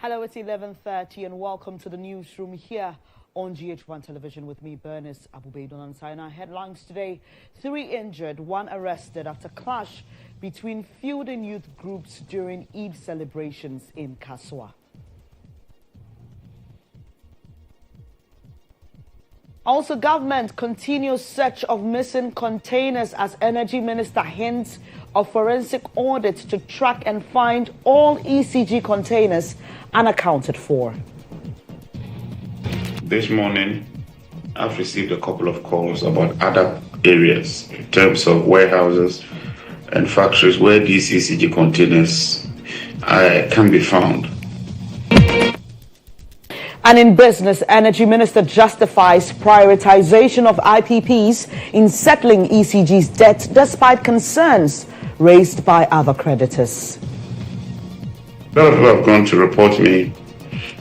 Hello, it's 11:30 and welcome to the newsroom here on GHOne television with me, Bernice, Abu-Baidoo, Lansah. In our headlines today, 3 injured, 1 arrested after clash between feuding youth groups during Eid celebrations in Kaswa. Also, government continues search of missing containers as Energy Minister hints of forensic audits to track and find all ECG containers unaccounted for. This morning, I've received a couple of calls about other areas in terms of warehouses and factories where these ECG containers can be found. And in business, Energy Minister justifies prioritization of IPPs in settling ECG's debt despite concerns raised by other creditors. A lot of people have gone to report me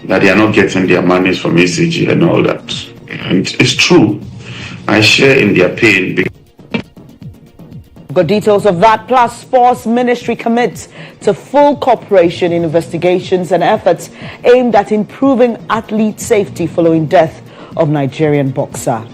that they are not getting their monies from ECG and all that. And it's true. I share in their pain. Got details of that, plus Sports Ministry commits to full cooperation in investigations and efforts aimed at improving athlete safety following death of Nigerian boxer.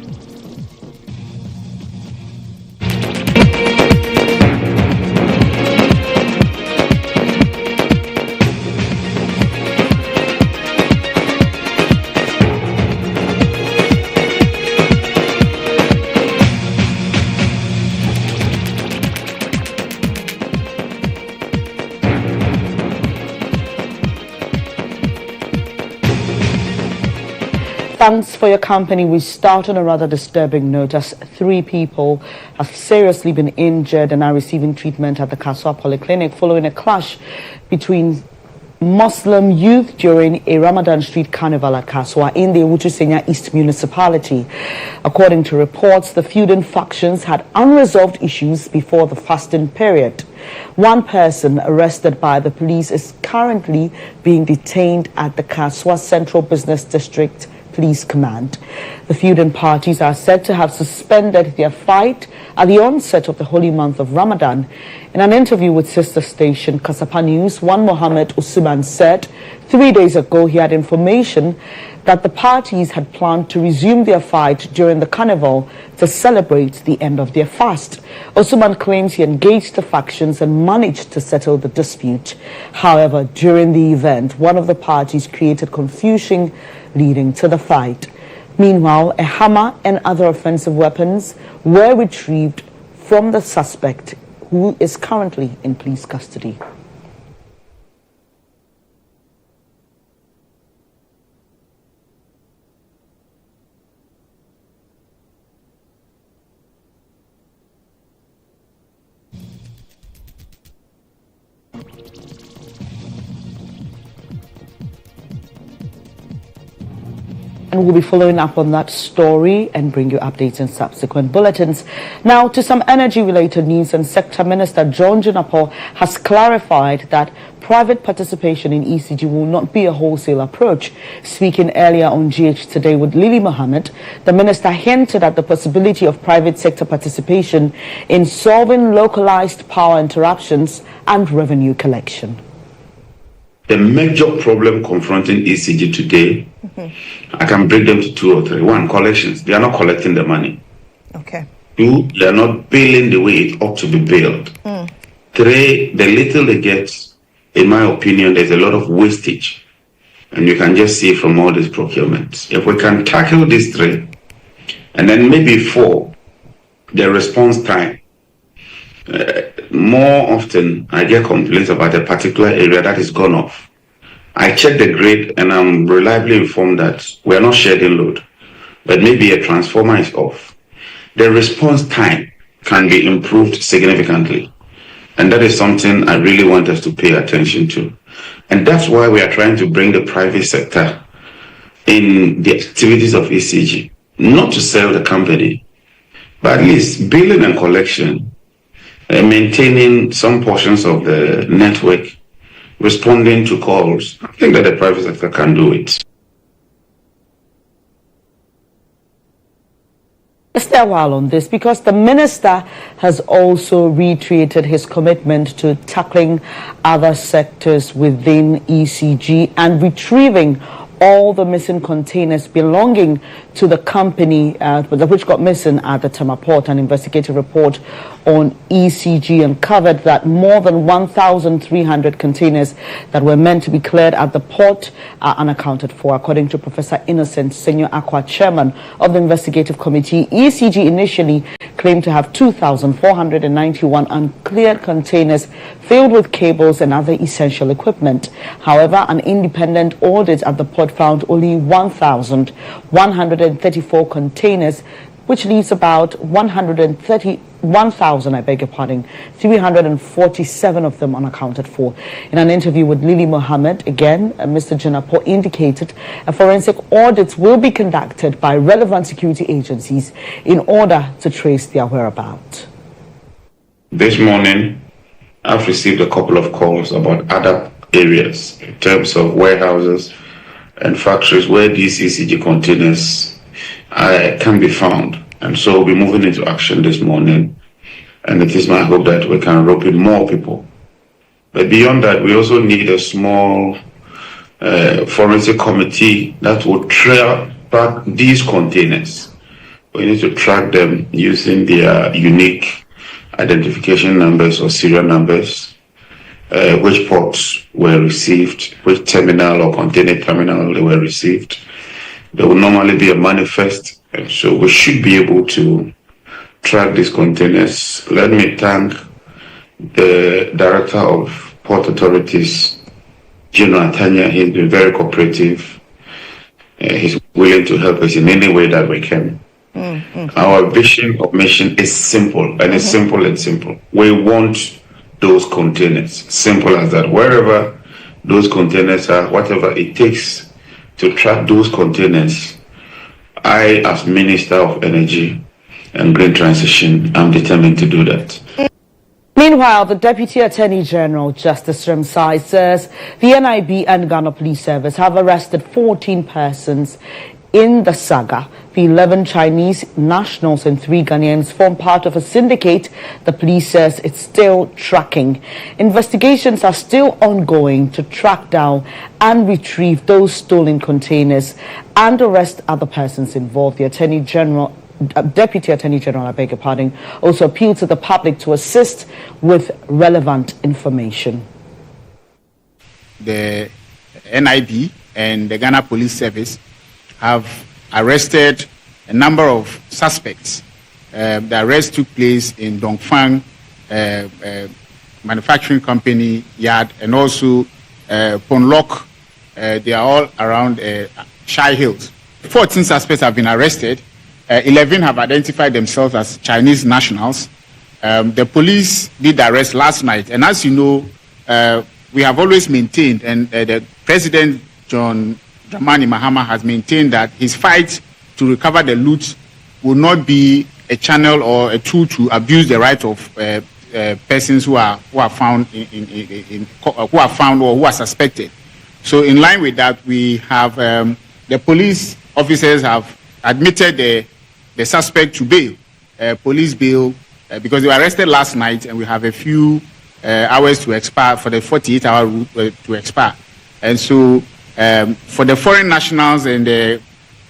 Thanks for your company. We start on a rather disturbing note as 3 people have seriously been injured and are receiving treatment at the Kaswa Polyclinic following a clash between Muslim youth during a Ramadan street carnival at Kaswa in the Ewutu East municipality. According to reports, the feuding factions had unresolved issues before the fasting period. 1 person arrested by the police is currently being detained at the Kaswa Central Business District Police Command. The feuding parties are said to have suspended their fight at the onset of the holy month of Ramadan. In an interview with sister station Kasapa News, one Mohammed Usman said 3 days ago he had information that the parties had planned to resume their fight during the carnival to celebrate the end of their fast. Usman claims he engaged the factions and managed to settle the dispute. However, during the event, one of the parties created confusion leading to the fight. Meanwhile, a hammer and other offensive weapons were retrieved from the suspect, who is currently in police custody. And we'll be following up on that story and bring you updates in subsequent bulletins. Now to some energy-related news, and Sector Minister GHOne has clarified that private participation in ECG will not be a wholesale approach. Speaking earlier on GH Today with Lily Mohammed, the minister hinted at the possibility of private sector participation in solving localized power interruptions and revenue collection. The major problem confronting ECG today, I can break them to 2 or 3. 1, collections. They are not collecting the money. Okay. 2, they are not billing the way it ought to be billed. 3, the little they get, in my opinion, there's a lot of wastage. And you can just see from all these procurements. If we can tackle these 3, and then maybe 4, the response time. More often, I get complaints about a particular area that is gone off. I check the grid and I'm reliably informed that we are not shedding load, but maybe a transformer is off. The response time can be improved significantly. And that is something I really want us to pay attention to. And that's why we are trying to bring the private sector in the activities of ECG, not to sell the company, but at least billing and collection, maintaining some portions of the network, responding to calls. I think that the private sector can do it. Stay a while on this, because the minister has also reiterated his commitment to tackling other sectors within ECG and retrieving all the missing containers belonging to the company which got missing at the Tema port. An investigative report on ECG uncovered that more than 1,300 containers that were meant to be cleared at the port are unaccounted for. According to Professor Innocent Senior Akwa, chairman of the investigative committee, ECG initially claimed to have 2,491 uncleared containers filled with cables and other essential equipment. However, an independent audit at the port found only 1,134 containers, which leaves about 347 of them unaccounted for. In an interview with Lily Mohammed, again, Mr. Jinapo indicated a forensic audit will be conducted by relevant security agencies in order to trace their whereabouts. This morning, I've received a couple of calls about other areas in terms of warehouses and factories where these ECG containers can be found. And so we'll be moving into action this morning. And it is my hope that we can rope in more people. But beyond that, we also need a small forensic committee that will track these containers. We need to track them using their unique identification numbers or serial numbers, which ports were received, which terminal or container terminal they were received. There will normally be a manifest, and so we should be able to track these containers. Let me thank the Director of Port Authorities, GHOne. He's been very cooperative. He's willing to help us in any way that we can. Our vision of mission is simple, and it's simple and simple. We want those containers, simple as that. Wherever those containers are, whatever it takes to track those containers, I, as Minister of Energy and Green Transition, I'm determined to do that. Meanwhile, the Deputy Attorney General, Justice Ramsai, says the NIB and Ghana Police Service have arrested 14 persons in the saga. The 11 Chinese nationals and 3 Ghanaians form part of a syndicate the police says it's still tracking. Investigations are still ongoing to track down and retrieve those stolen containers and arrest other persons involved. The Deputy Attorney General, I beg your pardon, also appealed to the public to assist with relevant information. The NIB and the Ghana Police Service have arrested a number of suspects. The arrest took place in Dongfang manufacturing company yard and also Ponlok. They are all around Shai Hills. 14 suspects have been arrested. 11 have identified themselves as Chinese nationals. The police did the arrest last night. And as you know, we have always maintained, and the President John Dramani Mahama has maintained that his fight to recover the loot will not be a channel or a tool to abuse the right of persons who are found or who are suspected. So, in line with that, we have the police officers have admitted the suspect to bail, police bail, because they were arrested last night, and we have a few hours to expire for the 48-hour rule to expire. And so, for the foreign nationals and the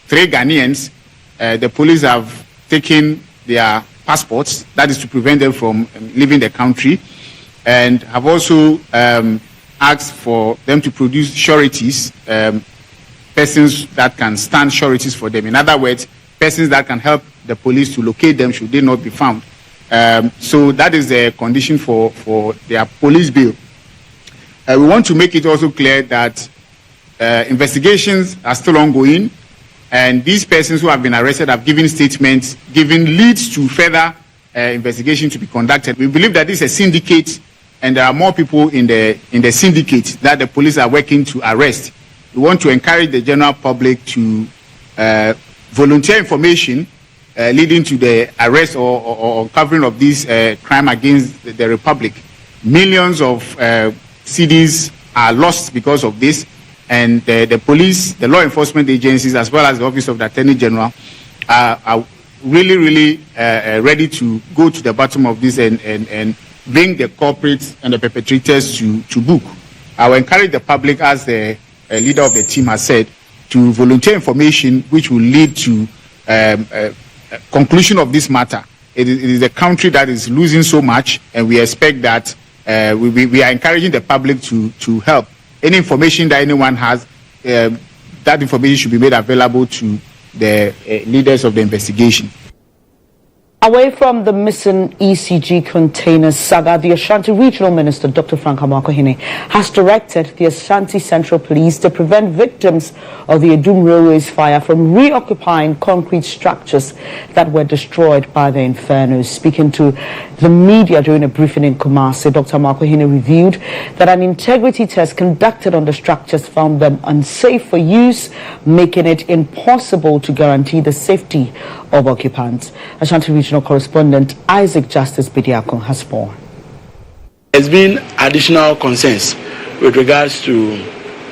3 Ghanaians, the police have taken their passports, that is to prevent them from leaving the country, and have also asked for them to produce sureties, persons that can stand sureties for them. In other words, persons that can help the police to locate them should they not be found. So that is the condition for their police bail. We want to make it also clear that investigations are still ongoing, and these persons who have been arrested have given statements, giving leads to further investigation to be conducted. We believe that this is a syndicate, and there are more people in the syndicate that the police are working to arrest. We want to encourage the general public to volunteer information leading to the arrest or uncovering of this crime against the Republic. Millions of cedis are lost because of this, and the police, the law enforcement agencies, as well as the Office of the Attorney General, are really ready to go to the bottom of this and bring the culprits and the perpetrators to book. I will encourage the public, as the leader of the team has said, to volunteer information which will lead to conclusion of this matter. It is a country that is losing so much, and we expect that we are encouraging the public to help. Any information that anyone has, that information should be made available to the leaders of the investigation. Away from the missing ECG Containers saga, the Ashanti Regional Minister, Dr. Frank Amakohene, has directed the Ashanti Central Police to prevent victims of the Edum Railways fire from reoccupying concrete structures that were destroyed by the infernos. Speaking to the media during a briefing in Kumasi, Dr. Amakohene revealed that an integrity test conducted on the structures found them unsafe for use, making it impossible to guarantee the safety of occupants. Ashanti Regional Correspondent Isaac Justice Bidiakon has more. There's been additional concerns with regards to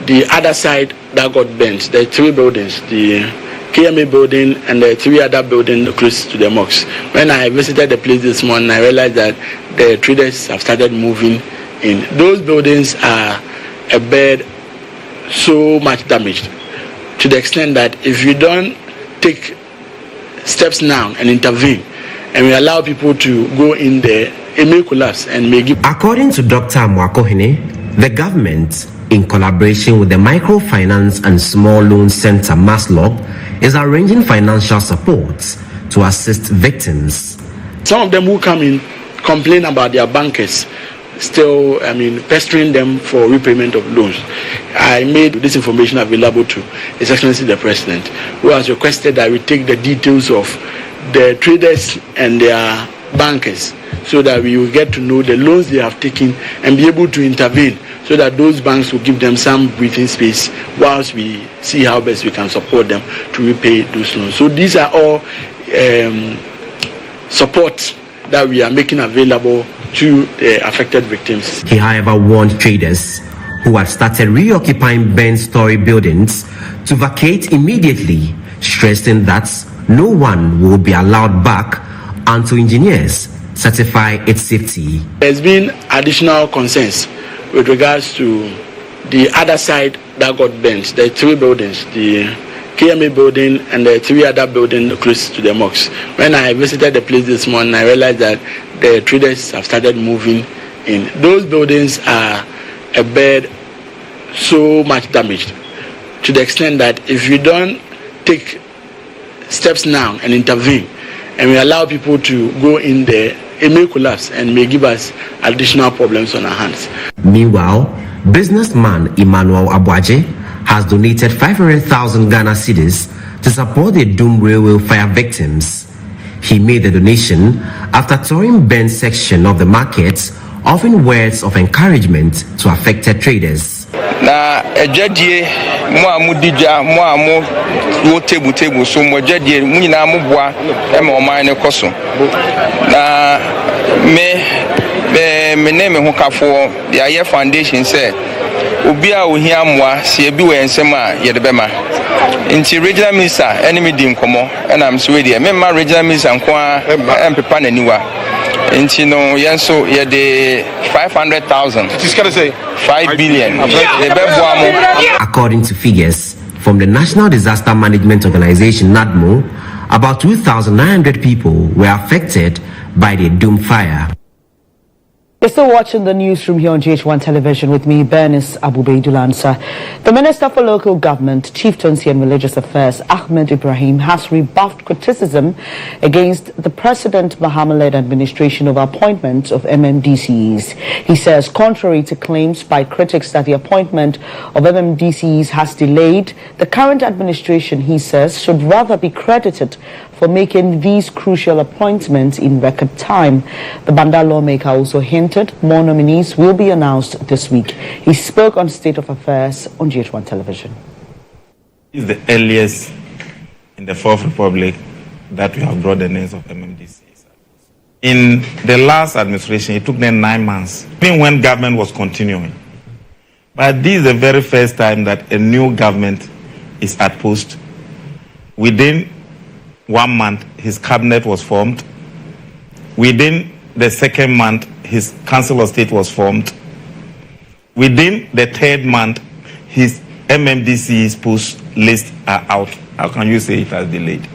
the other side that got burnt, the three buildings, the KMA building and the three other buildings close to the mosque. When I visited the place this morning, I realized that the traders have started moving in. Those buildings are a bed so much damaged to the extent that if you don't take steps now and intervene, and we allow people to go in there, it may collapse and may give. According to Dr. Amakohene, the government, in collaboration with the Microfinance and Small Loan Center MASLOB, is arranging financial support to assist victims. Some of them who come in complain about their bankers still, pestering them for repayment of loans. I made this information available to His Excellency the President, who has requested that we take the details of the traders and their bankers so that we will get to know the loans they have taken and be able to intervene so that those banks will give them some breathing space whilst we see how best we can support them to repay those loans. So these are all support that we are making available to the affected victims. He, however, warned traders who had started reoccupying burnt story buildings to vacate immediately, stressing that no one will be allowed back until engineers certify its safety. There's been additional concerns with regards to the other side that got burnt, the three buildings, the KMA building and the three other buildings close to the mosque. When I visited the place this morning, I realized that the traders have started moving in. Those buildings are a bed so much damaged to the extent that if you don't take steps now and intervene, and we allow people to go in there, it may collapse and may give us additional problems on our hands. Meanwhile, businessman Emmanuel Abuaje has donated 500,000 Ghana cedis to support the Edum Railway fire victims. He made the donation after touring burnt section of the market, offering words of encouragement to affected traders. Na ejadie mo amudija mo amu wo tebu so mo ejadie mu nyina mo boa e ma oman ne koso na me ne me ho kafo ya ye foundation say obi a ohia moa se bi we ensem a ye de bema nti regional minister enemy di nkomo na am so we de me ma regional minister nko a empepa naniwa nti no yenso ye de 500,000 just gotta say 5 billion. According to figures from the National Disaster Management Organization NADMO, about 2,900 people were affected by the Edum fire. You're still watching the newsroom here on GHOne television with me, Bernice, Abu-Baidoo, Lansah. The Minister for Local Government, Chieftaincy and Religious Affairs, Ahmed Ibrahim, has rebuffed criticism against the President Mahama-led administration of appointment of MMDCs. He says, contrary to claims by critics that the appointment of MMDCs has delayed, the current administration, he says, should rather be credited for making these crucial appointments in record time. The Banda lawmaker also hinted more nominees will be announced this week. He spoke on State of Affairs on GHOne television. It's the earliest in the Fourth Republic that we have brought the names of MMDCs. In the last administration, it took them 9 months, even when government was continuing. But this is the very first time that a new government is at post within 1 month, his cabinet was formed. Within the 2nd month, his council of state was formed. Within the 3rd month, his MMDC's post lists are out. How can you say it has delayed?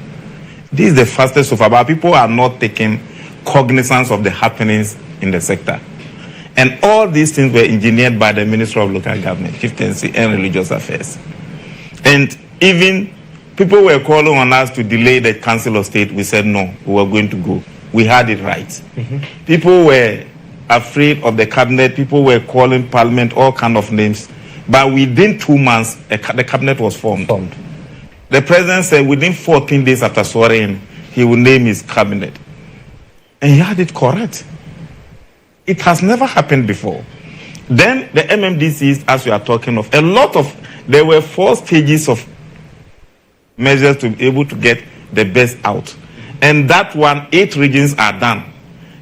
This is the fastest so far, but people are not taking cognizance of the happenings in the sector. And all these things were engineered by the Ministry of Local Government, Chieftaincy and Religious Affairs. And even people were calling on us to delay the Council of State. We said no, we were going to go. We had it right. Mm-hmm. People were afraid of the cabinet. People were calling Parliament all kind of names. But within 2 months, the cabinet was formed. The president said within 14 days after swearing, he will name his cabinet. And he had it correct. It has never happened before. Then the MMDCs, as we are talking of, there were 4 stages of measures to be able to get the best out. And that one, 8 regions are done.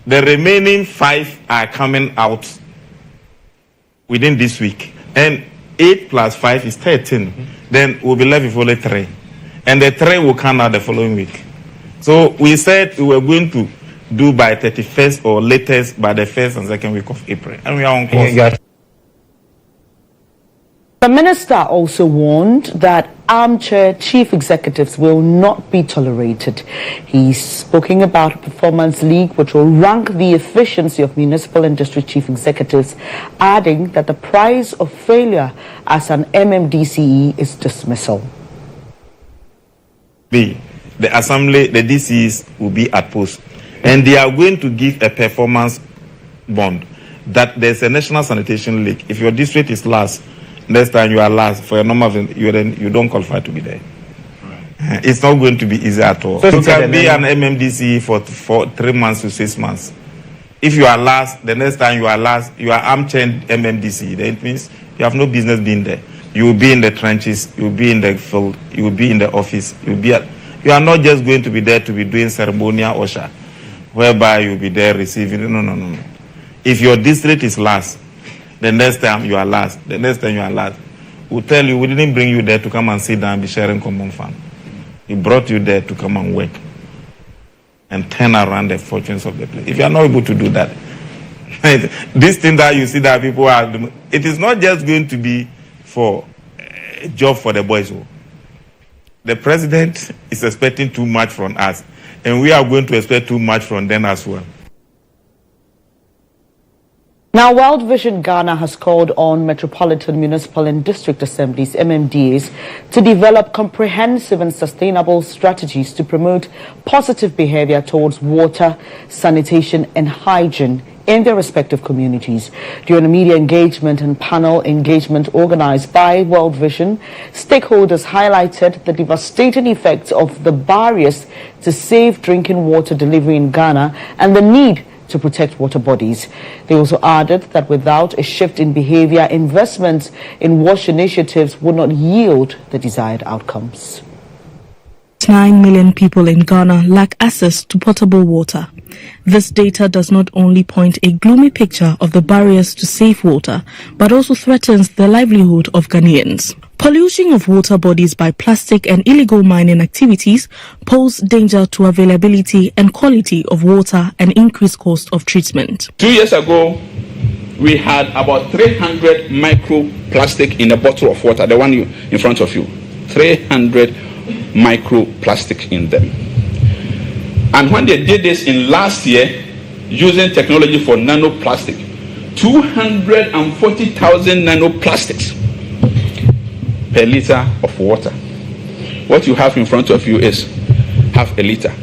The remaining 5 are coming out within this week. And 8 plus 5 is 13. Mm-hmm. Then we'll be left with only 3. And the 3 will come out the following week. So we said we were going to do by 31st or latest by the 1st and 2nd week of April. And we are on course. The minister also warned that armchair chief executives will not be tolerated. He's speaking about a performance league which will rank the efficiency of municipal and district chief executives, adding that the price of failure as an MMDCE is dismissal. The assembly, the DCs will be at post. And they are going to give a performance bond that there's a national sanitation league. If your district is last, next time you are last for a number of you don't qualify to be there. Right. It's not going to be easy at all. So you can be an MMDC for 3 months to 6 months. If you are last, the next time you are last, you are armchair MMDC. That means you have no business being there. You will be in the trenches, you will be in the field, you will be in the office, you are not just going to be there to be doing ceremonial usher, whereby you'll be there receiving. No. If your district is last, the next time you are last, we'll tell you we didn't bring you there to come and sit down and be sharing common fund. We brought you there to come and work and turn around the fortunes of the place. If you are not able to do that, this thing that you see that people are doing, it is not just going to be for a job for the boys. The president is expecting too much from us, and we are going to expect too much from them as well. Now, World Vision Ghana has called on Metropolitan, Municipal and District Assemblies, MMDAs, to develop comprehensive and sustainable strategies to promote positive behavior towards water, sanitation and hygiene in their respective communities. During a media engagement and panel engagement organized by World Vision, stakeholders highlighted the devastating effects of the barriers to safe drinking water delivery in Ghana and the need to protect water bodies. They also added that without a shift in behavior, investments in wash initiatives would not yield the desired outcomes. 9 million people in Ghana lack access to potable water. This data does not only point a gloomy picture of the barriers to safe water, but also threatens the livelihood of Ghanaians. Pollution of water bodies by plastic and illegal mining activities pose danger to availability and quality of water and increased cost of treatment. 2 years ago, we had about 300 microplastic in a bottle of water, the one in front of you. 300 microplastic in them. And when they did this in last year, using technology for nanoplastic, 240,000 nanoplastics per liter of water. What you have in front of you is half a liter.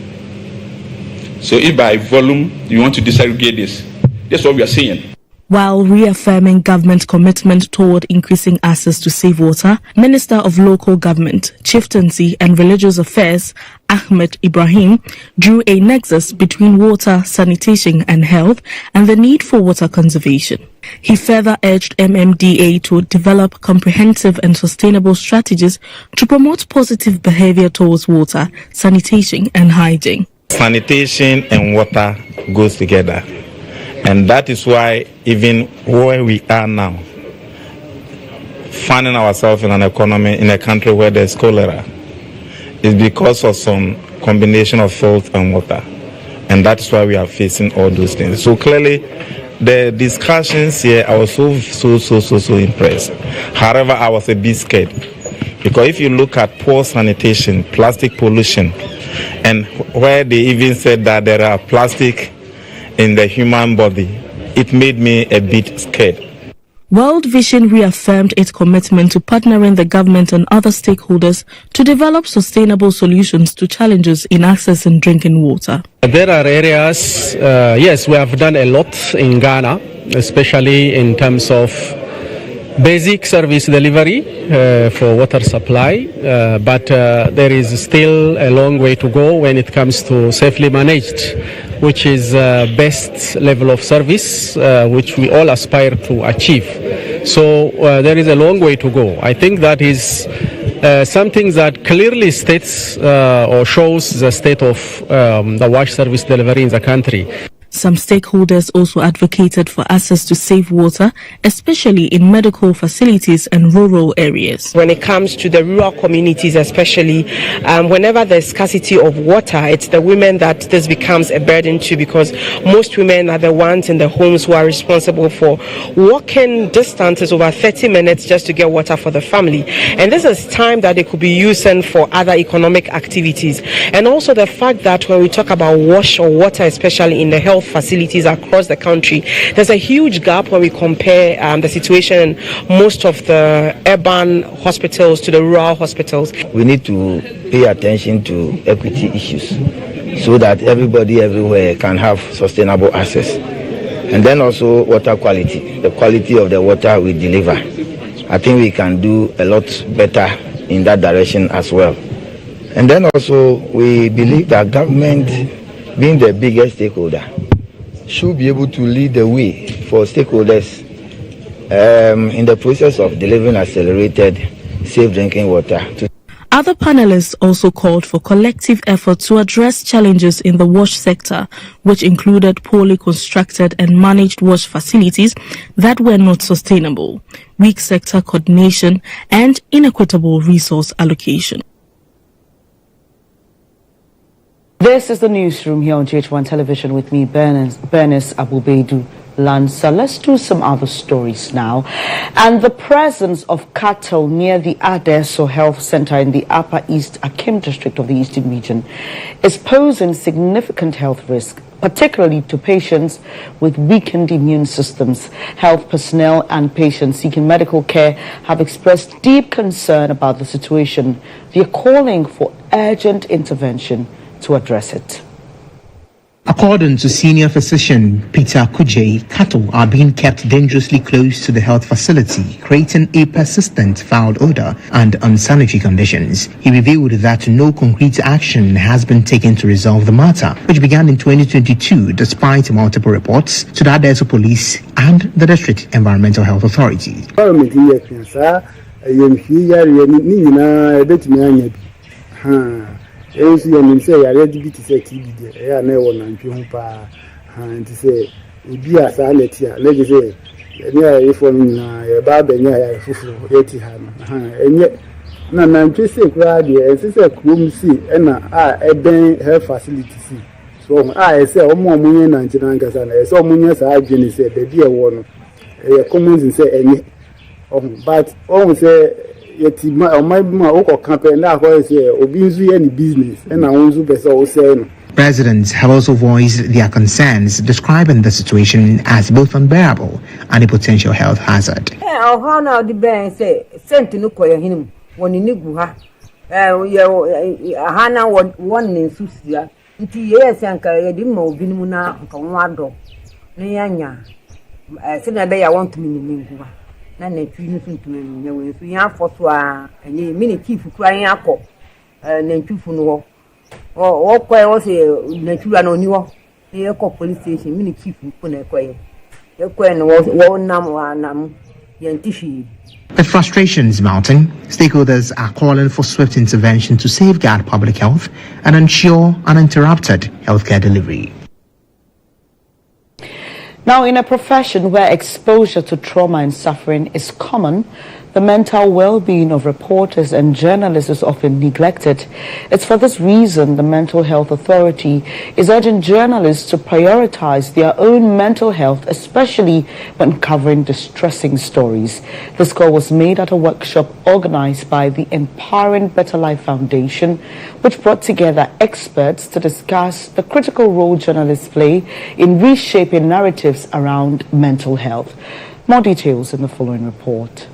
So if by volume you want to disaggregate this, that's what we are seeing. While reaffirming government commitment toward increasing access to safe water, Minister of Local Government, Chieftaincy and Religious Affairs, Ahmed Ibrahim, drew a nexus between water, sanitation and health and the need for water conservation. He further urged MMDA to develop comprehensive and sustainable strategies to promote positive behavior towards water, sanitation and hygiene. Sanitation and water goes together. And that is why even where we are now, finding ourselves in an economy, in a country where there's cholera, is because of some combination of salt and water. And that's why we are facing all those things. So clearly, the discussions here, I was so impressed. However, I was a bit scared. Because if you look at poor sanitation, plastic pollution, and where they even said that there are plastic in the human body, it made me a bit scared. World Vision reaffirmed its commitment to partnering the government and other stakeholders to develop sustainable solutions to challenges in accessing drinking water. There are areas, yes, we have done a lot in Ghana, especially in terms of basic service delivery for water supply, but there is still a long way to go when it comes to safely managed, which is best level of service, which we all aspire to achieve. So there is a long way to go. I think that is something that clearly states or shows the state of the wash service delivery in the country. Some stakeholders also advocated for access to safe water, especially in medical facilities and rural areas. When it comes to the rural communities especially, whenever there's scarcity of water, it's the women that this becomes a burden to, because most women are the ones in the homes who are responsible for walking distances over 30 minutes just to get water for the family. And this is time that they could be using for other economic activities. And also the fact that when we talk about wash or water, especially in the health facilities across the country, there's a huge gap when we compare the situation in most of the urban hospitals to the rural hospitals. We need to pay attention to equity issues so that everybody everywhere can have sustainable access. And then also water quality, the quality of the water we deliver. I think we can do a lot better in that direction as well. And then also we believe that government, being the biggest stakeholder, should be able to lead the way for stakeholders in the process of delivering accelerated, safe drinking water. Other panelists also called for collective effort to address challenges in the wash sector, which included poorly constructed and managed wash facilities that were not sustainable, weak sector coordination, and inequitable resource allocation. This is the newsroom here on GHOne television with me, Bernice, Abu-Baidoo, Lansah. Let's do some other stories now. And the presence of cattle near the Adeso Health Center in the Upper East Akim district of the Eastern region is posing significant health risk, particularly to patients with weakened immune systems. Health personnel and patients seeking medical care have expressed deep concern about the situation. They are calling for urgent intervention to address it. According to senior physician Peter Kujay, cattle are being kept dangerously close to the health facility, creating a persistent foul odor and unsanitary conditions. He revealed that no concrete action has been taken to resolve the matter, which began in 2022 despite multiple reports to the Adeso Police and the District Environmental Health Authority. Say I ready to say TB there. I never know if and to say be a silent here. Let's say if one about the near fufu 80 and yet no, I'm just saying, it's a room see and a ben health facility see. So I say, oh, more money and Jangas and so many years I didn't say the dear one. Commons and say any. But almost say. Residents have also voiced their concerns, describing the situation as both unbearable and a potential health hazard. Na netwi no suntum nya we so ya foso a enye mini chief kura yan akọ netwifu no ho kwai wo se netwi ana oni wo e ko police station mini chief ku na kwai e kwai no wo nam wa nam yantishi. The frustrations mounting, stakeholders are calling for swift intervention to safeguard public health and ensure uninterrupted healthcare delivery. Now, in a profession where exposure to trauma and suffering is common, the mental well-being of reporters and journalists is often neglected. It's for this reason the Mental Health Authority is urging journalists to prioritize their own mental health, especially when covering distressing stories. This call was made at a workshop organized by the Empowering Better Life Foundation, which brought together experts to discuss the critical role journalists play in reshaping narratives around mental health. More details in the following report.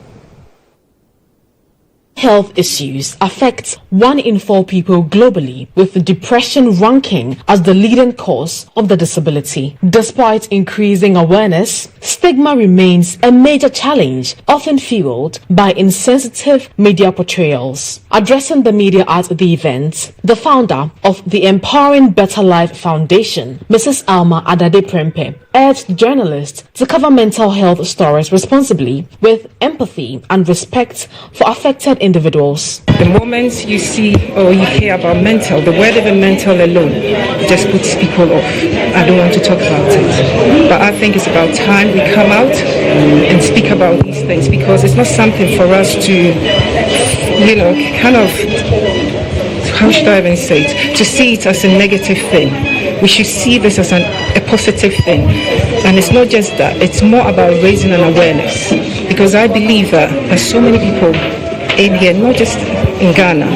Health issues affect 1 in 4 people globally, with depression ranking as the leading cause of the disability. Despite increasing awareness, stigma remains a major challenge, often fueled by insensitive media portrayals. Addressing the media at the event, the founder of the Empowering Better Life Foundation, Mrs. Alma Adade Prempe, urged journalists to cover mental health stories responsibly with empathy and respect for affected individuals. The moment you see or you hear about mental, the word even mental alone just puts people off. I don't want to talk about it. But I think it's about time we come out and speak about these things, because it's not something for us to, kind of, how should I even say it, to see it as a negative thing. We should see this as a positive thing. And it's not just that, it's more about raising an awareness. Because I believe that there's so many people in here, not just in Ghana,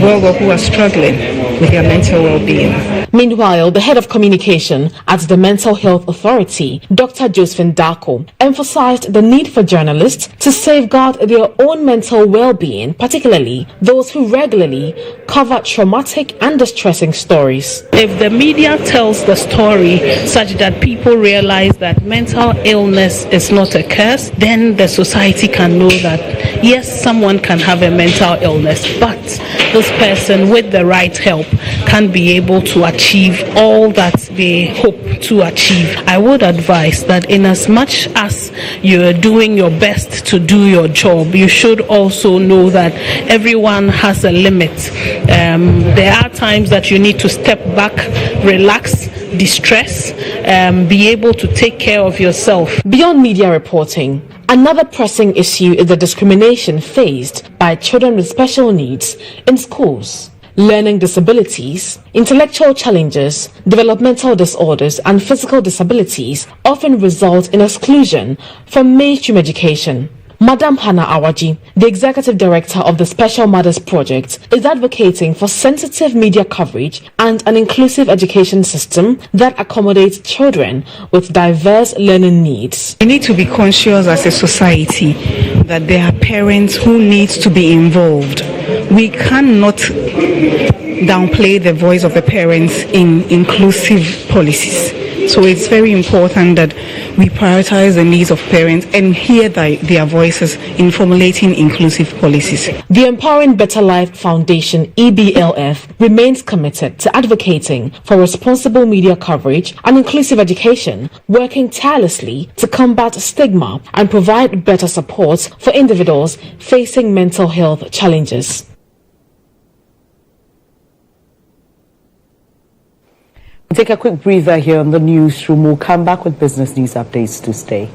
worldwide, who are struggling with their mental well-being. Meanwhile, the head of communication at the Mental Health Authority, Dr. Josephine Darko, emphasized the need for journalists to safeguard their own mental well-being, particularly those who regularly cover traumatic and distressing stories. If the media tells the story such that people realize that mental illness is not a curse, then the society can know that, yes, someone can have a mental illness, but this person with the right help can be able to achieve all that they hope to achieve. I would advise that in as much as you're doing your best to do your job, you should also know that everyone has a limit. There are times that you need to step back, relax, distress, be able to take care of yourself. Beyond media reporting, another pressing issue is the discrimination faced by children with special needs in schools. Learning disabilities, intellectual challenges, developmental disorders, and physical disabilities often result in exclusion from mainstream education. Madam Hannah Awaji, the executive director of the Special Mothers Project, is advocating for sensitive media coverage and an inclusive education system that accommodates children with diverse learning needs. We need to be conscious as a society that there are parents who need to be involved. We cannot downplay the voice of the parents in inclusive policies. So it's very important that we prioritize the needs of parents and hear their voices in formulating inclusive policies. The Empowering Better Life Foundation, EBLF, remains committed to advocating for responsible media coverage and inclusive education, working tirelessly to combat stigma and provide better support for individuals facing mental health challenges. We'll take a quick breather here on the newsroom. We'll come back with business news updates to stay.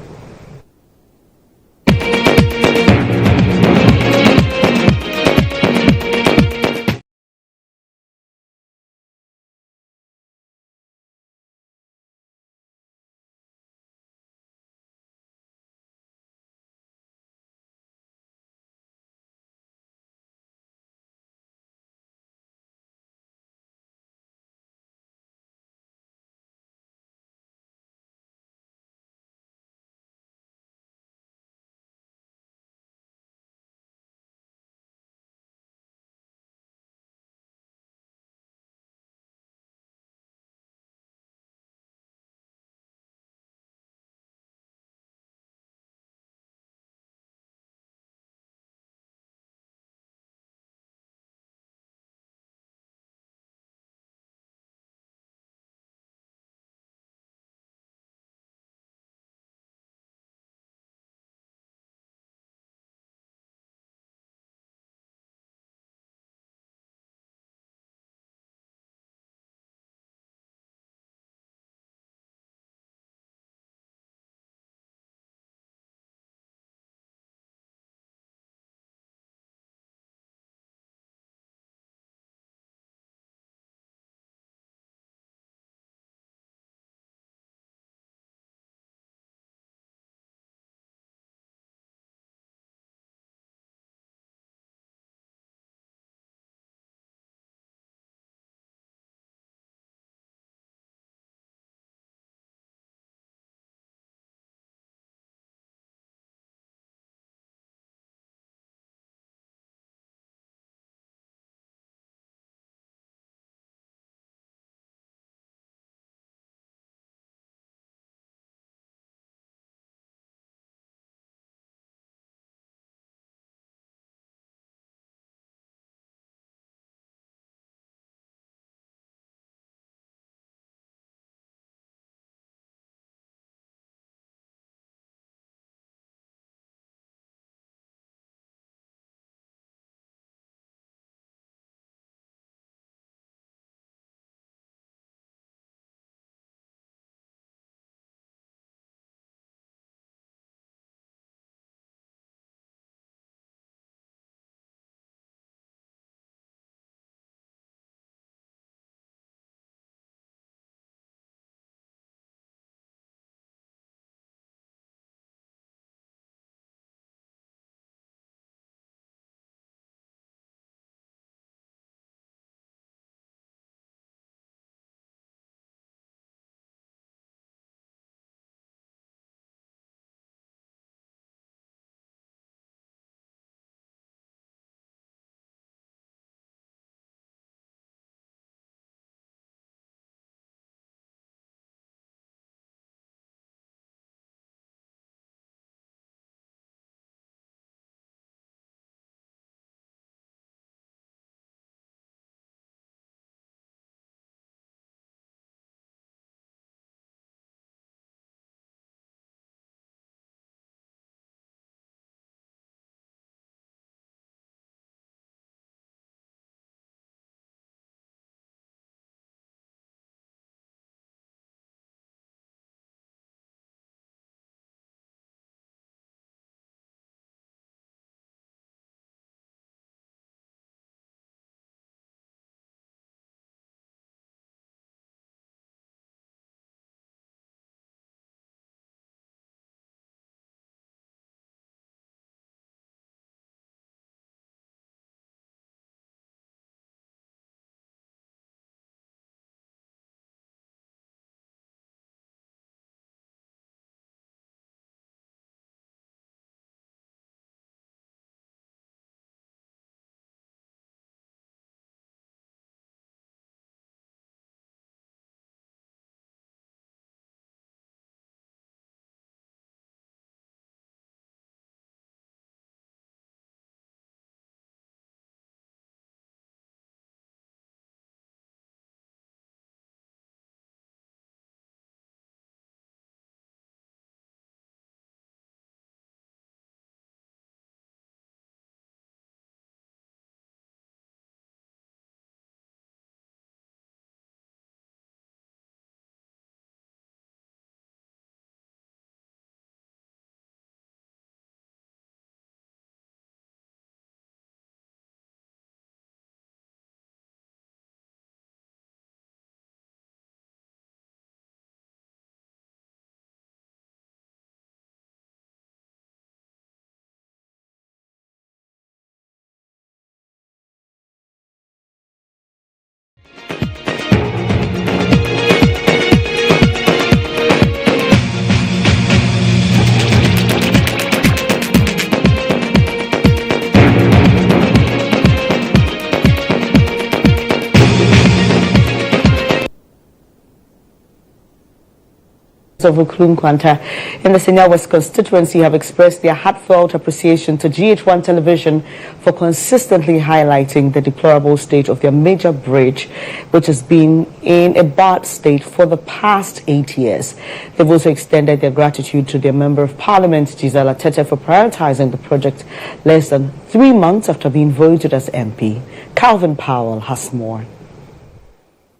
of Uklunkwanta in the Senya West constituency have expressed their heartfelt appreciation to GHOne television for consistently highlighting the deplorable state of their major bridge, which has been in a bad state for the past 8 years. They've also extended their gratitude to their Member of Parliament, Gisela Tete, for prioritizing the project less than 3 months after being voted as MP. Calvin Powell has more.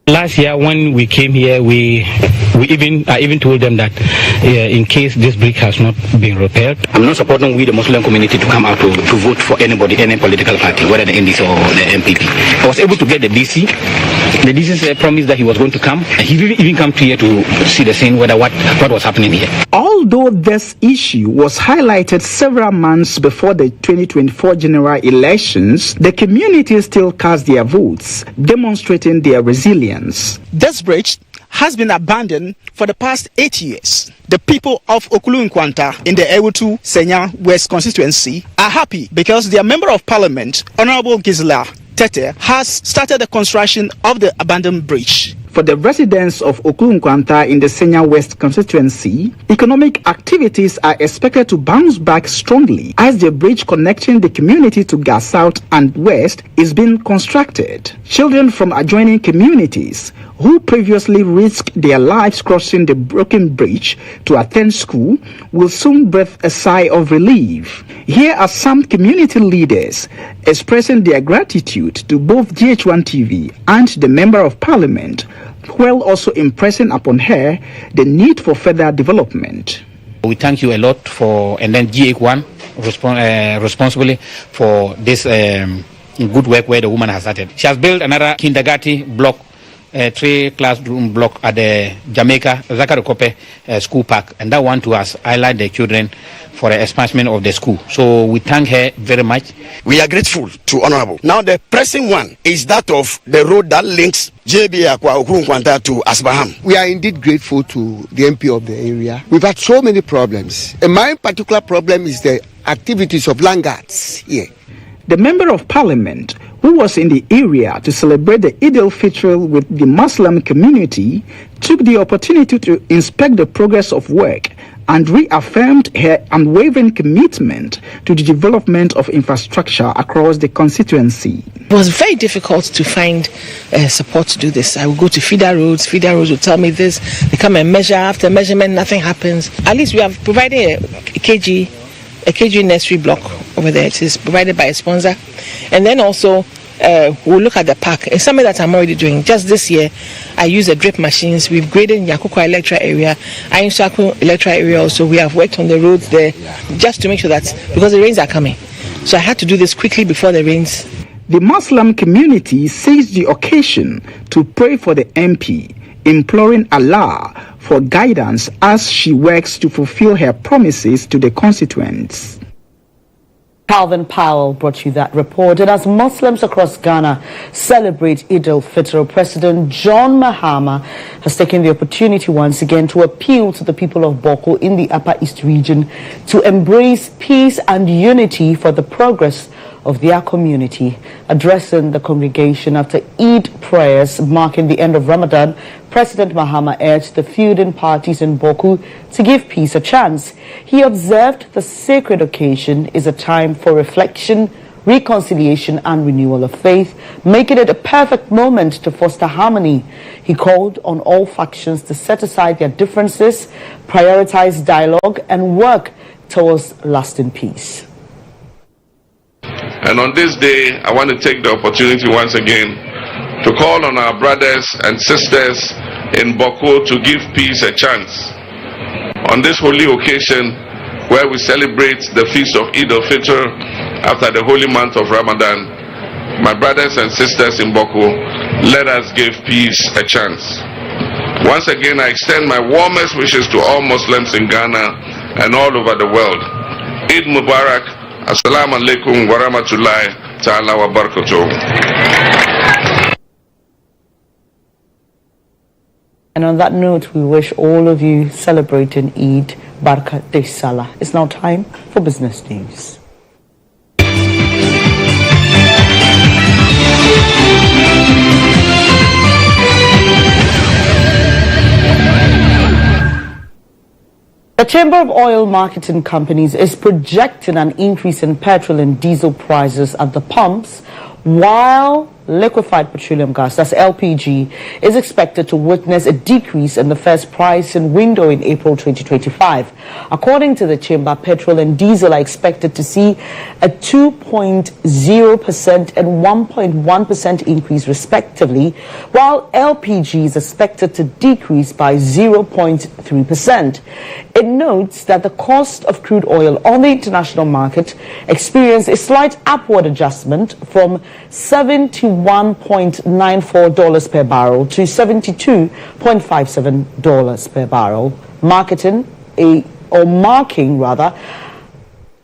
Last year, when we came here, I even told them that in case this bridge has not been repaired, I'm not supporting the Muslim community to come out to vote for anybody, any political party, whether the NDC or the MPP. I was able to get the DC. The DC promised that he was going to come. He didn't even come here to see the scene, what was happening here. Although this issue was highlighted several months before the 2024 general elections, the community still cast their votes, demonstrating their resilience. This bridge has been abandoned for the past 8 years. The people of Okulunkwanta in the Ewotu Senya West constituency are happy because their Member of Parliament, Honorable Gisela Tete, has started the construction of the abandoned bridge. For the residents of Okulunkwanta in the Senya West constituency, economic activities are expected to bounce back strongly as the bridge connecting the community to Gas South and West is being constructed. Children from adjoining communities who previously risked their lives crossing the broken bridge to attend school will soon breathe a sigh of relief. Here are some community leaders expressing their gratitude to both GHOne TV and the Member of Parliament, while also impressing upon her the need for further development. We thank you a lot and then GHOne responsibly for this good work where the woman has started. She has built another kindergarten block, 3-classroom block at the Jamaica Zakarokope school park, and that one to us highlight the children for the expansion of the school. So we thank her very much. We are grateful to Honorable. Now the pressing one is that of the road that links JB Akwa Okulunkwanta to Asbaham. We are indeed grateful to the MP of the area. We've had so many problems. And my particular problem is the activities of laggards here. The Member of Parliament, who was in the area to celebrate the Eid al-Fitr with the Muslim community, took the opportunity to inspect the progress of work and reaffirmed her unwavering commitment to the development of infrastructure across the constituency. It was very difficult to find support to do this. I would go to feeder roads would tell me this, they come and measure, after measurement nothing happens. At least we have provided a KG nursery block over there. It is provided by a sponsor. And then also we'll look at the park. It's something that I'm already doing. Just this year, I use the drip machines. We've graded Yakukwa electoral area, Ainshaku electoral area also. We have worked on the roads there just to make sure that, because the rains are coming. So I had to do this quickly before the rains. The Muslim community seized the occasion to pray for the MP, imploring Allah for guidance as she works to fulfill her promises to the constituents. Calvin Powell brought you that report. And as Muslims across Ghana celebrate Eid al-Fitr, President John Mahama has taken the opportunity once again to appeal to the people of Boko in the Upper East region to embrace peace and unity for the progress of their community. Addressing the congregation after Eid prayers marking the end of Ramadan, President Mahama urged the feuding parties in Boko to give peace a chance. He observed the sacred occasion is a time for reflection, reconciliation and renewal of faith, making it a perfect moment to foster harmony. He called on all factions to set aside their differences, prioritize dialogue and work towards lasting peace. And on this day, I want to take the opportunity once again to call on our brothers and sisters in Boko to give peace a chance. On this holy occasion, where we celebrate the feast of Eid al-Fitr after the holy month of Ramadan, my brothers and sisters in Boko, let us give peace a chance. Once again, I extend my warmest wishes to all Muslims in Ghana and all over the world. Eid Mubarak. Assalamu alaikum wa rahmatullahi ta'ala wa barakatuh. And on that note, we wish all of you celebrating Eid Barka de Salah. It's now time for business news. The Chamber of Oil Marketing Companies is projecting an increase in petrol and diesel prices at the pumps, while liquefied petroleum gas, that's LPG, is expected to witness a decrease in the first pricing window in April 2025. According to the Chamber, petrol and diesel are expected to see a 2.0% and 1.1% increase respectively, while LPG is expected to decrease by 0.3%. It notes that the cost of crude oil on the international market experienced a slight upward adjustment from $71.94 per barrel to $72.57 per barrel, marking a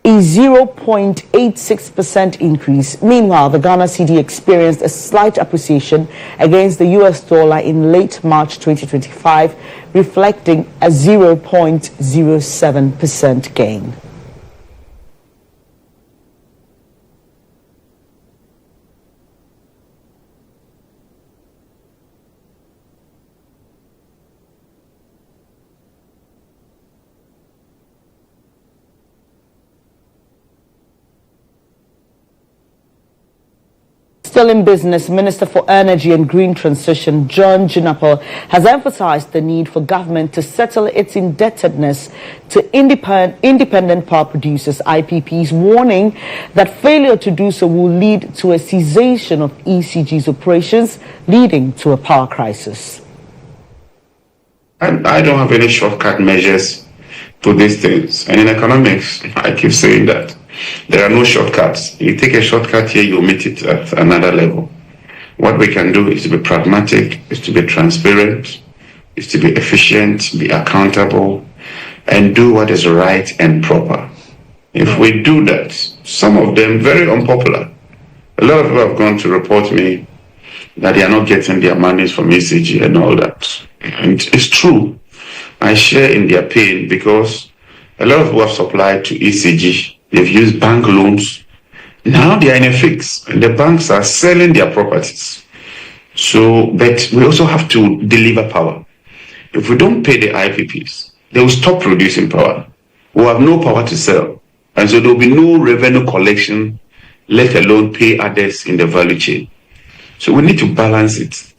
0.86% increase. Meanwhile, the Ghana cedi experienced a slight appreciation against the US dollar in late March 2025, reflecting a 0.07% gain. Still in business, Minister for Energy and Green Transition, GHOne, has emphasized the need for government to settle its indebtedness to independent power producers, IPPs, warning that failure to do so will lead to a cessation of ECG's operations, leading to a power crisis. I don't have any shortcut measures to these things. And in economics, I keep saying that there are no shortcuts. You take a shortcut here, you meet it at another level. What we can do is to be pragmatic, is to be transparent, is to be efficient, be accountable, and do what is right and proper. If we do that, some of them very unpopular. A lot of people have gone to report me that they are not getting their monies from ECG and all that. And it's true. I share in their pain because a lot of people have supplied to ECG. They've used bank loans. Now they are in a fix, and the banks are selling their properties. So, but we also have to deliver power. If we don't pay the IPPs, they will stop producing power. We'll have no power to sell. And so there will be no revenue collection, let alone pay others in the value chain. So we need to balance it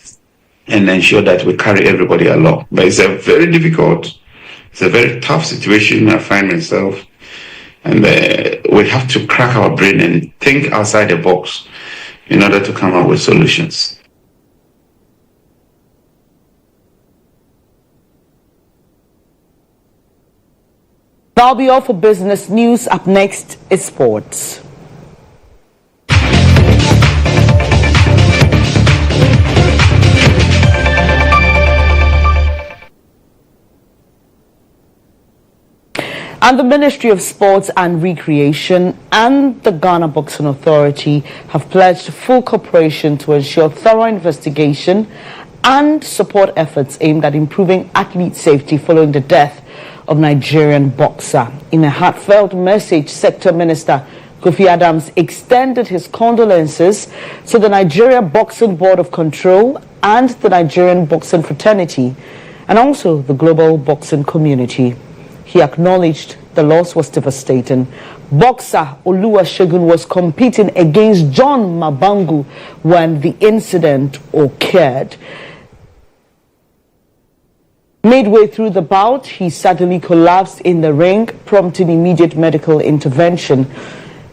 and ensure that we carry everybody along. But it's a very difficult, it's a very tough situation I find myself. And we have to crack our brain and think outside the box in order to come up with solutions. That'll be all for business news. Up next is sports. And the Ministry of Sports and Recreation and the Ghana Boxing Authority have pledged full cooperation to ensure thorough investigation and support efforts aimed at improving athlete safety following the death of Nigerian boxer. In a heartfelt message, Sector Minister Kofi Adams extended his condolences to the Nigeria Boxing Board of Control and the Nigerian Boxing Fraternity, and also the global boxing community. He acknowledged the loss was devastating. Boxer Oluwasegun was competing against John Mabangu when the incident occurred. Midway through the bout, he suddenly collapsed in the ring, prompting immediate medical intervention.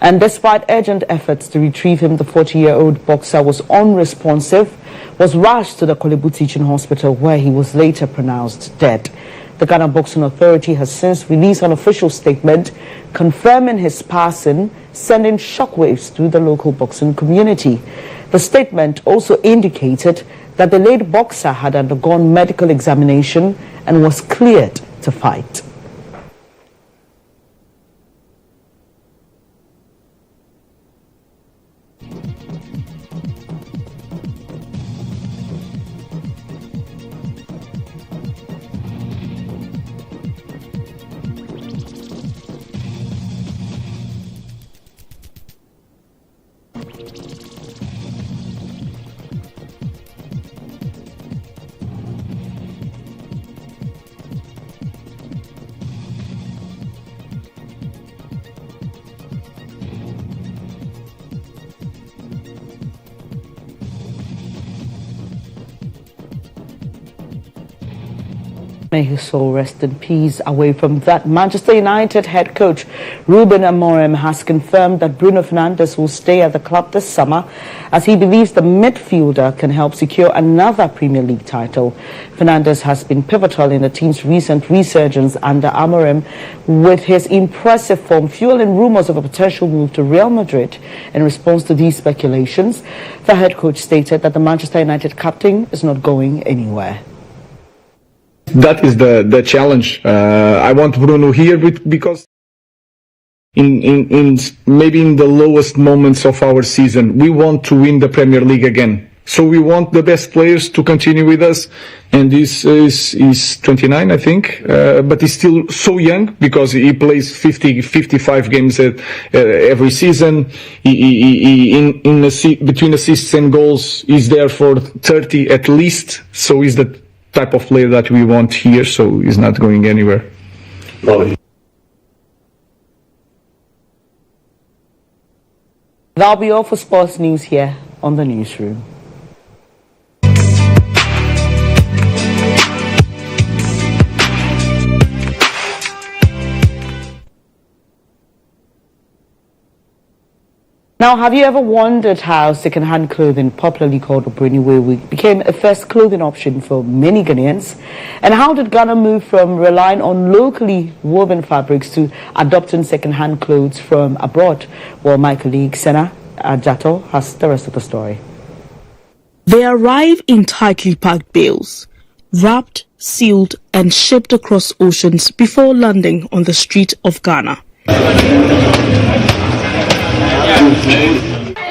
And despite urgent efforts to retrieve him, the 40-year-old boxer was unresponsive, was rushed to the Kolebu Teaching Hospital, where he was later pronounced dead. The Ghana Boxing Authority has since released an official statement confirming his passing, sending shockwaves through the local boxing community. The statement also indicated that the late boxer had undergone medical examination and was cleared to fight. May his soul rest in peace. Away from that, Manchester United head coach Ruben Amorim has confirmed that Bruno Fernandes will stay at the club this summer as he believes the midfielder can help secure another Premier League title. Fernandes has been pivotal in the team's recent resurgence under Amorim, with his impressive form fueling rumours of a potential move to Real Madrid. In response to these speculations, the head coach stated that the Manchester United captain is not going anywhere. That is the challenge. I want Bruno here because in maybe in the lowest moments of our season, we want to win the Premier League again. So we want the best players to continue with us. And this is 29, I think, but he's still so young because he plays 55 games every season. Between assists and goals, he's there for 30 at least. So he's the type of player that we want here, so he's not going anywhere. That'll be all for sports news here on the newsroom. Now, have you ever wondered how second-hand clothing, popularly called Obroniwewu, became a first clothing option for many Ghanaians? And how did Ghana move from relying on locally woven fabrics to adopting second-hand clothes from abroad? Well, my colleague Sena Ajato has the rest of the story. They arrive in tightly packed bales, wrapped, sealed, and shipped across oceans before landing on the street of Ghana.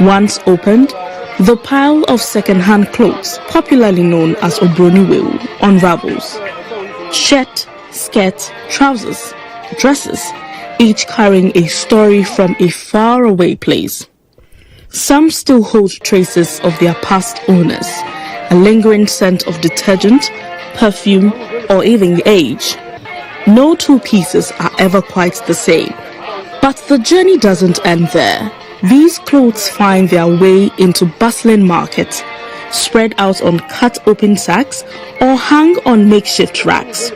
Once opened, the pile of second-hand clothes, popularly known as Obroniwewu, unravels. Shirt, skirt, trousers, dresses, each carrying a story from a faraway place. Some still hold traces of their past owners, a lingering scent of detergent, perfume, or even age. No two pieces are ever quite the same. But the journey doesn't end there. These clothes find their way into bustling markets, spread out on cut-open sacks or hang on makeshift racks,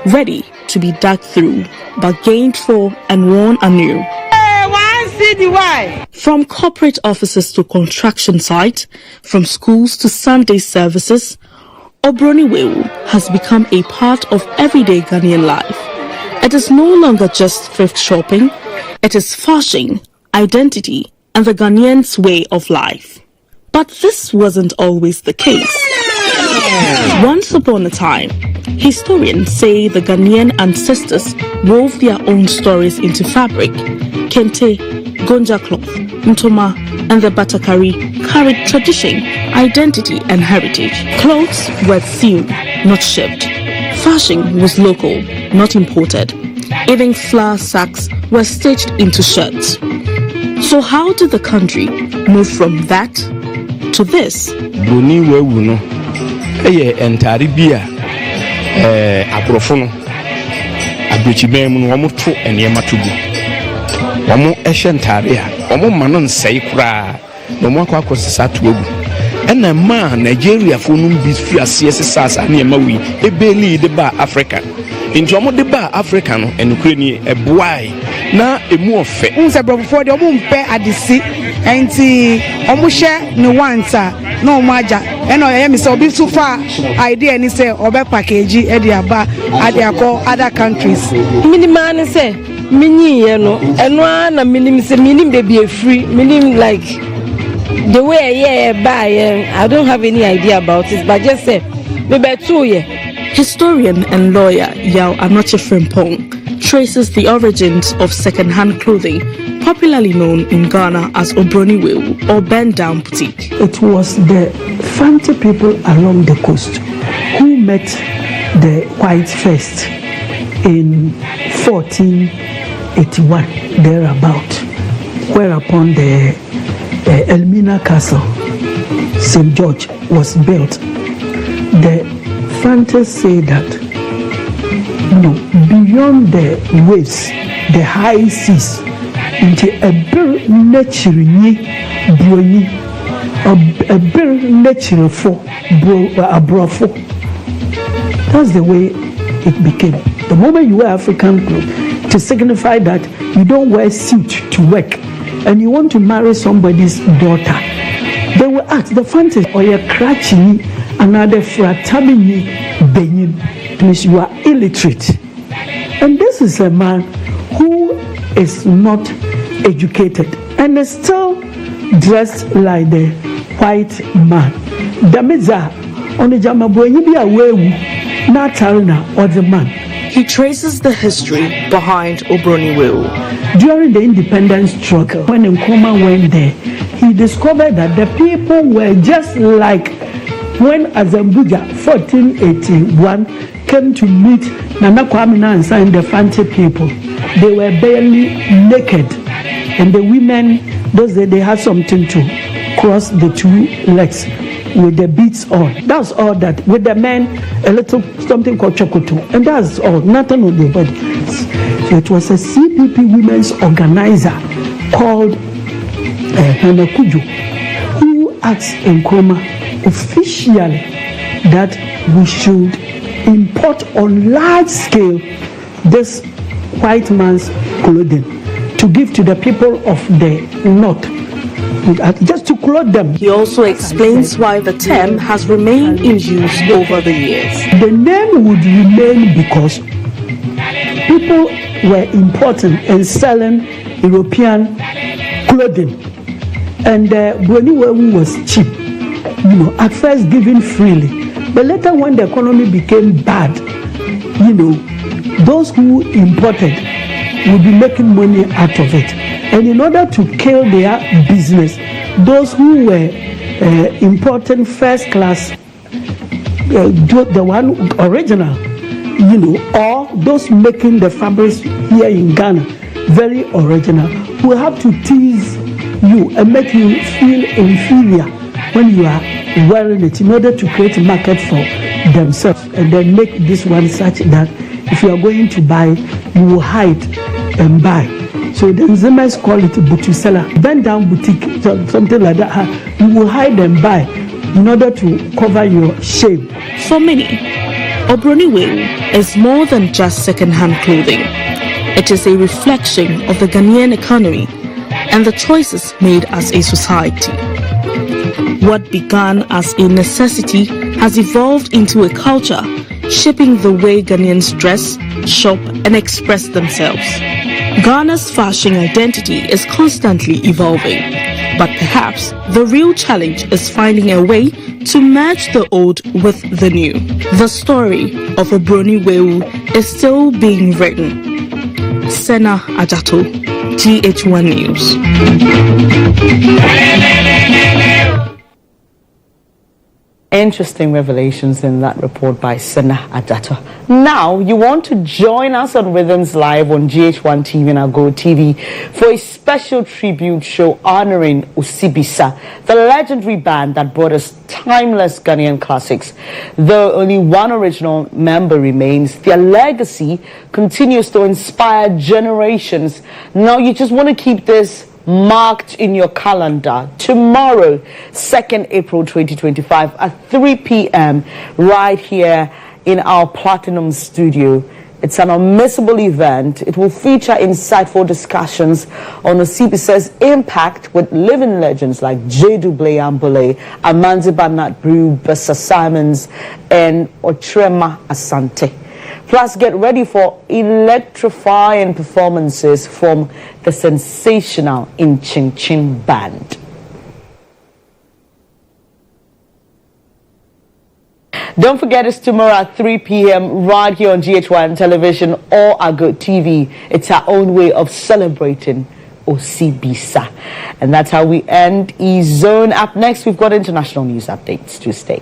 ready to be dug through, bargained for and worn anew. From corporate offices to construction sites, from schools to Sunday services, Obroniwewu has become a part of everyday Ghanaian life. It is no longer just thrift shopping, it is fashion, identity, and the Ghanaians' way of life. But this wasn't always the case. Once upon a time, historians say the Ghanaian ancestors wove their own stories into fabric. Kente, Gonja cloth, Ntoma, and the Batakari carried tradition, identity, and heritage. Clothes were sewn, not shipped. Fashion was local, not imported. Even flour sacks were stitched into shirts. So how did the country move from that to this? Obroniwewu no entare bi a akrofo no abrochiban mu no omo to enema to gu omo ehye ntare a omo ma no nsei kura no mo akosesa to gu ena ma Nigeria fo no bi fi ase sasa na ema wi ebeli de ba Africa nti omo de ba Africa no enukure ni eboai na emu ofe unse brofo de omo mpe adisi enti omo hye ne wanta na omo aja ena oye mi se obi too far idea ni se obe package e de aba ade akọ other countries minima ni se minyiye no eno na minim se minim baby e free minim like the way buy I don't have any idea about it but just say me betu ye. Historian and lawyer Yao Anoche Frimpong traces the origins of second-hand clothing, popularly known in Ghana as Obroniwewu or bend-down boutique. It was the Fante people along the coast who met the whites first in 1481, thereabout, whereupon the Elmina Castle, St. George, was built. The Fantas say that beyond the waves, the high seas, into a very natural brony, a very natural for a brofo. That's the way it became. The moment you wear African clothes, to signify that you don't wear suit to work, and you want to marry somebody's daughter, they will ask the fantasy or your crutching another fratamini benin, means you are illiterate. And this is a man who is not educated and is still dressed like the white man. Damiza on the Jamabueni be away, not Tarina or the man. He traces the history behind Obroniwewu. During the independence struggle, when Nkrumah went there, he discovered that the people were just like when Azambuja 1481 came to meet Nana Kwame Nkrumah and the Fante people. They were barely naked, and the women, those days, they had something to cross the two legs with the beads on. That's all that. With the men, a little something called chokoto, and that's all. Nothing on their body. So it was a CPP women's organizer called Hana Kujo, who asked Nkrumah officially that we should import on large scale this white man's clothing to give to the people of the north, just to clothe them. He also explains why the term has remained in use over the years. The name would remain because people were importing and selling European clothing, and Broniwewu was cheap, at first given freely, but later when the economy became bad, those who imported would be making money out of it. And in order to kill their business, those who were importing first class, the one original, or those making the fabrics here in Ghana, very original, will have to tease you and make you feel inferior when you are wearing it in order to create a market for themselves, and then make this one such that if you are going to buy, you will hide and buy. So the Nzimers call it butusela, bend down boutique, something like that. You will hide and buy in order to cover your shame. For many, Obroniwewu is more than just second-hand clothing. It is a reflection of the Ghanaian economy and the choices made as a society. What began as a necessity has evolved into a culture, shaping the way Ghanaians dress, shop, and express themselves. Ghana's fashion identity is constantly evolving, but perhaps the real challenge is finding a way to merge the old with the new. The story of Obroniwewu is still being written. Sena Ajato, GHOne News. Interesting revelations in that report by Sena Ajato. Now, you want to join us on Rhythms Live on GHOne TV and Ago TV for a special tribute show honoring Osibisa, the legendary band that brought us timeless Ghanaian classics. Though only one original member remains, their legacy continues to inspire generations. Now, you just want to keep this marked in your calendar. Tomorrow, 2nd April 2025 at 3 p.m. right here in our Platinum Studio. It's an unmissable event. It will feature insightful discussions on Osibisa's impact with living legends like Jedu Ambole, Amanziba Natbrew, Bessa Simons, and Otrema Asante. Plus, get ready for electrifying performances from the sensational In Chin Chin Band. Don't forget, it's tomorrow at 3 p.m. right here on GHOne Television or Ago TV. It's our own way of celebrating Osibisa. And that's how we end E-Zone. Up next, we've got international news updates to stay.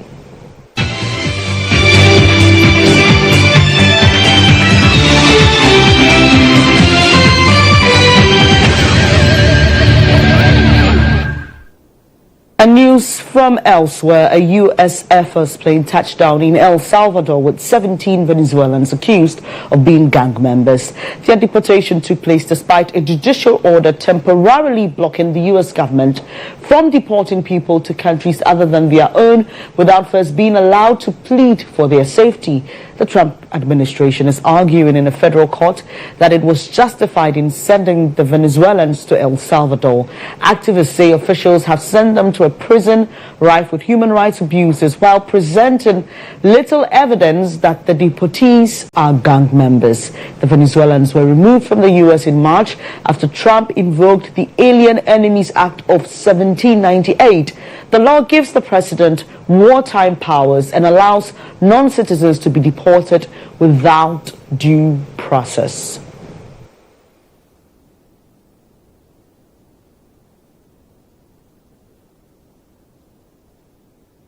And news from elsewhere, a U.S. Air Force plane touched down in El Salvador with 17 Venezuelans accused of being gang members. Their deportation took place despite a judicial order temporarily blocking the U.S. government from deporting people to countries other than their own without first being allowed to plead for their safety. The Trump administration is arguing in a federal court that it was justified in sending the Venezuelans to El Salvador. Activists say officials have sent them to a prison rife with human rights abuses while presenting little evidence that the deportees are gang members. The Venezuelans were removed from the U.S. in March after Trump invoked the Alien Enemies Act of 1798. The law gives the president wartime powers and allows non-citizens to be deported without due process.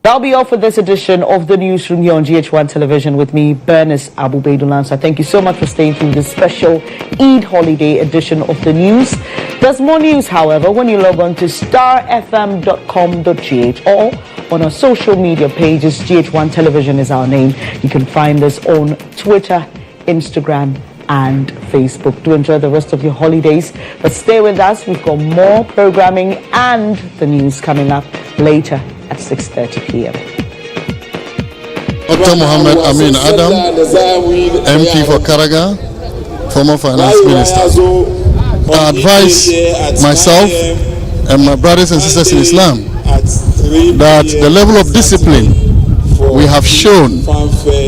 That'll be all for this edition of the newsroom here on GHOne Television with me, Bernice, Abu-Baidoo, Lansah. Thank you so much for staying through this special Eid holiday edition of the news. There's more news, however, when you log on to starfm.com.gh or on our social media pages. GHOne Television is our name. You can find us on Twitter, Instagram, and Facebook. Do enjoy the rest of your holidays, but stay with us. We've got more programming and the news coming up later at 6:30 p.m. Dr. Mohammed Amin Adam, MP for Karaga, former finance minister. I advise myself and my brothers and sisters in Islam that the level of discipline we have shown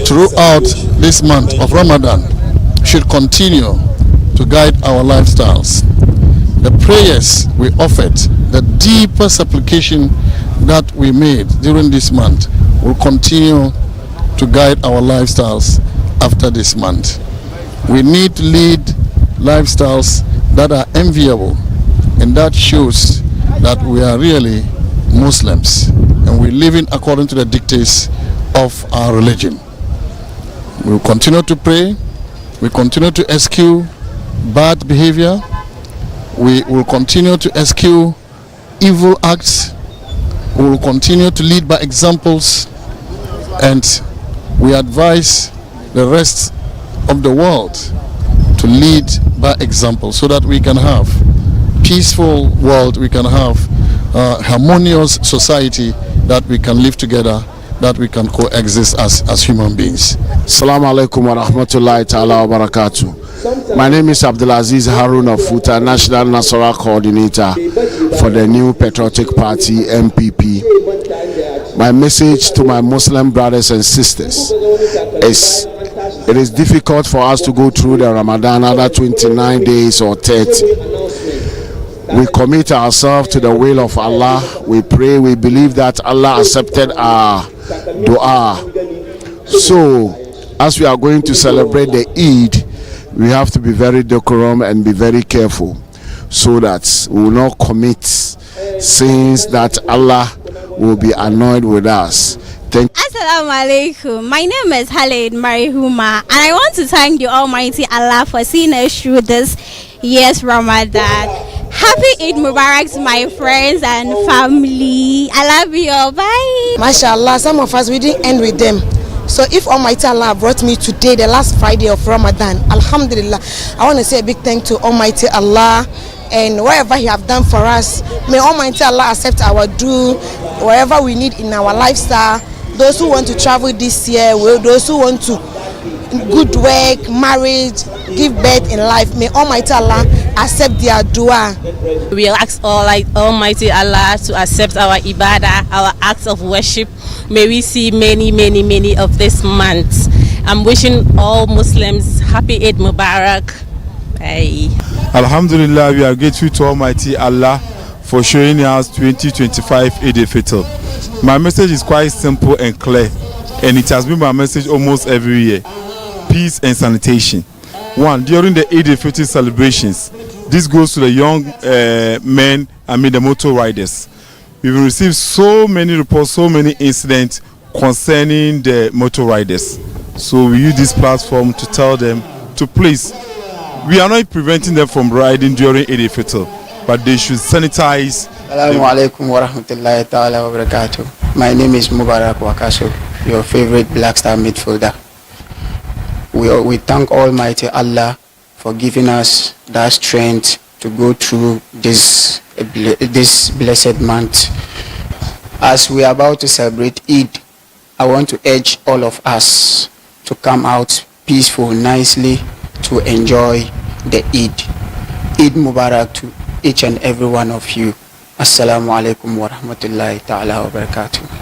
throughout this month of Ramadan should continue to guide our lifestyles. The prayers we offered, the deeper supplication that we made during this month will continue to guide our lifestyles after this month. We need to lead lifestyles that are enviable, and that shows that we are really Muslims and we're living according to the dictates of our religion. We will continue to pray, we continue to eschew bad behavior, we will continue to eschew evil acts, we will continue to lead by examples, and we advise the rest of the world to lead by example so that we can have peaceful world, we can have harmonious society, that we can live together, that we can coexist as human beings. Assalamu alaikum wa rahmatullahi ta'ala wa barakatuh. My name is Abdulaziz Harun of Futa, National Nasara Coordinator for the New Patriotic Party, MPP. My message to my Muslim brothers and sisters is it is difficult for us to go through the Ramadan, another 29 days or 30. We commit ourselves to the will of Allah. We pray, we believe that Allah accepted our dua. So, as we are going to celebrate the Eid, we have to be very decorum and be very careful so that we will not commit sins that Allah will be annoyed with us. Assalamu alaikum. My name is Khalid Marihuma, and I want to thank the Almighty Allah for seeing us through this year's Ramadan. Happy Eid Mubarak to my friends and family. I love you all. Bye. MashaAllah, some of us we didn't end with them. So if Almighty Allah brought me today, the last Friday of Ramadan, Alhamdulillah, I want to say a big thank to Almighty Allah. And whatever He have done for us, may Almighty Allah accept our due, whatever we need in our lifestyle. Those who want to travel this year, those who want to good work, marriage, give birth in life, may Almighty Allah accept their dua. We ask Almighty Allah to accept our ibadah, our acts of worship. May we see many of this month. I'm wishing all Muslims happy Eid Mubarak. Bye. Alhamdulillah, we are grateful to Almighty Allah for showing us 2025 Eid al-Fitr. My message is quite simple and clear, and it has been my message almost every year. Peace and sanitation. One, during the Eid al-Fitr celebrations, this goes to the young men, the motor riders. We've received so many reports, so many incidents concerning the motor riders. So we use this platform to tell them to please, we are not preventing them from riding during Eid al-Fitr, but they should sanitize. Assalamu alaikum wa rahmatullahi ta'ala wa barakatuh. My name is Mubarak Wakaso, your favorite Black Star midfielder. We thank Almighty Allah for giving us that strength to go through this blessed month. As we are about to celebrate Eid, I want to urge all of us to come out peaceful, nicely, to enjoy the Eid. Eid Mubarak to each and every one of you. Assalamu alaikum wa rahmatullahi ta'ala wa barakatuh.